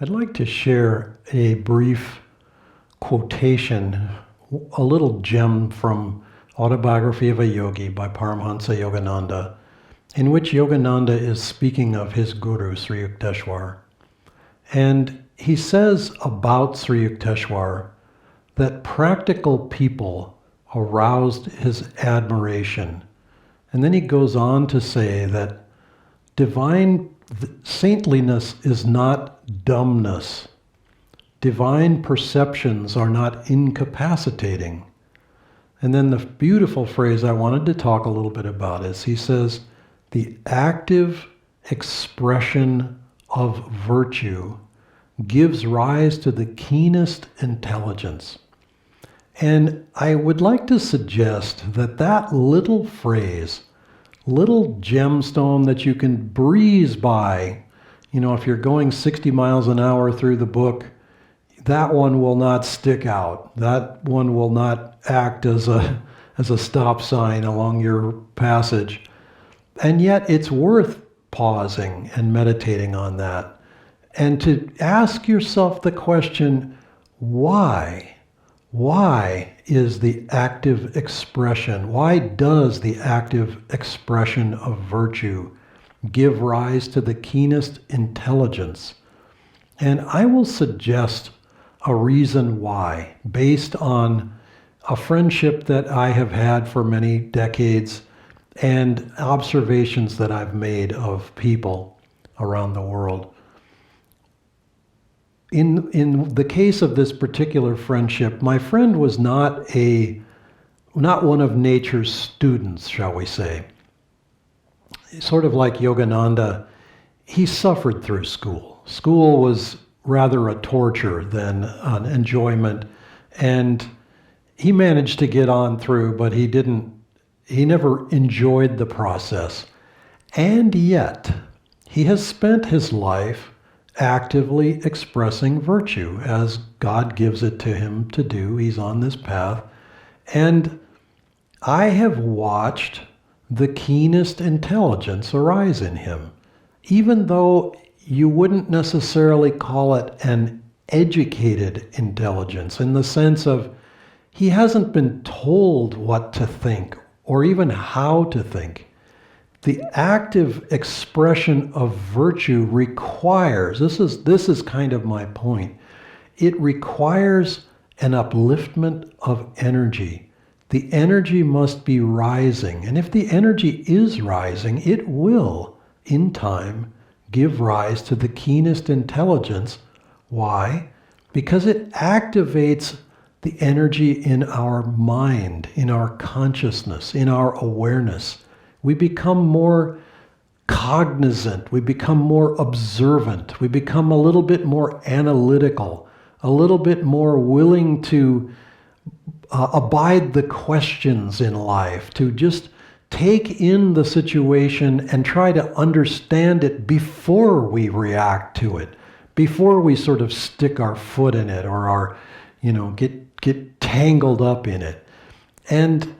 I'd like to share a brief quotation, a little gem from Autobiography of a Yogi by Paramhansa Yogananda, in which Yogananda is speaking of his guru, Sri Yukteswar. And he says about Sri Yukteswar that practical people aroused his admiration. And then he goes on to say that divine saintliness is not dumbness. Divine perceptions are not incapacitating. And then the beautiful phrase I wanted to talk a little bit about is he says, the active expression of virtue gives rise to the keenest intelligence. And I would like to suggest that that little phrase, little gemstone that you can breeze by, if you're going 60 miles an hour through the book, that one will not stick out. That one will not act as a stop sign along your passage. And yet it's worth pausing and meditating on that. And to ask yourself the question, why? Why is the active expression, why does the active expression of virtue give rise to the keenest intelligence? And I will suggest a reason why, based on a friendship that I have had for many decades and observations that I've made of people around the world. In the case of this particular friendship, my friend was not one of nature's students, shall we say. Sort of like Yogananda, he suffered through school. School was rather a torture than an enjoyment, and he managed to get on through, but he never enjoyed the process. And yet, he has spent his life actively expressing virtue as God gives it to him to do. He's on this path. And I have watched the keenest intelligence arise in him, even though you wouldn't necessarily call it an educated intelligence in the sense of he hasn't been told what to think or even how to think. The active expression of virtue requires, this is kind of my point, it requires an upliftment of energy. The energy must be rising, and if the energy is rising, it will, in time, give rise to the keenest intelligence. Why? Because it activates the energy in our mind, in our consciousness, in our awareness. We become more cognizant, we become more observant, we become a little bit more analytical, a little bit more willing to abide the questions in life, to just take in the situation and try to understand it before we react to it, before we sort of stick our foot in it or get tangled up in it. And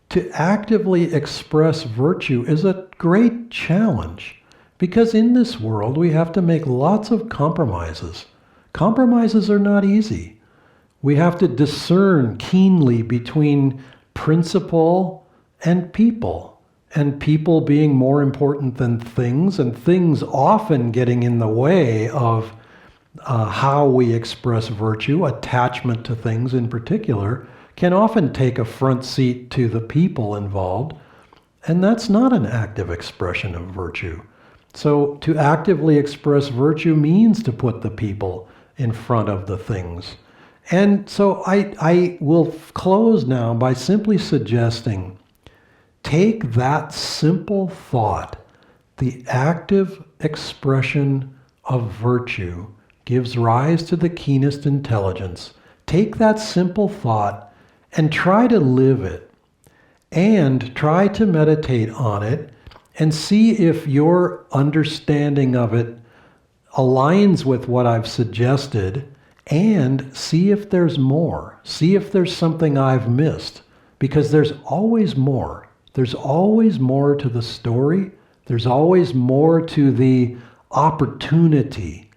to actively express virtue is a great challenge because in this world we have to make lots of compromises. Compromises are not easy. We have to discern keenly between principle and people being more important than things, and things often getting in the way of how we express virtue. Attachment to things in particular can often take a front seat to the people involved, and that's not an active expression of virtue. So to actively express virtue means to put the people in front of the things. And so I will close now by simply suggesting, take that simple thought, the active expression of virtue gives rise to the keenest intelligence. Take that simple thought and try to live it, and try to meditate on it, and see if your understanding of it aligns with what I've suggested, and see if there's more. See if there's something I've missed, because there's always more. There's always more to the story. There's always more to the opportunity.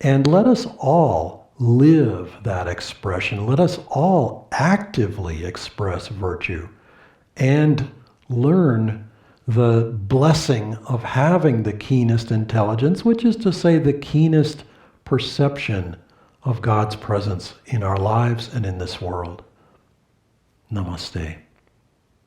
And let us all live that expression. Let us all actively express virtue and learn the blessing of having the keenest intelligence, which is to say the keenest perception of God's presence in our lives and in this world. Namaste.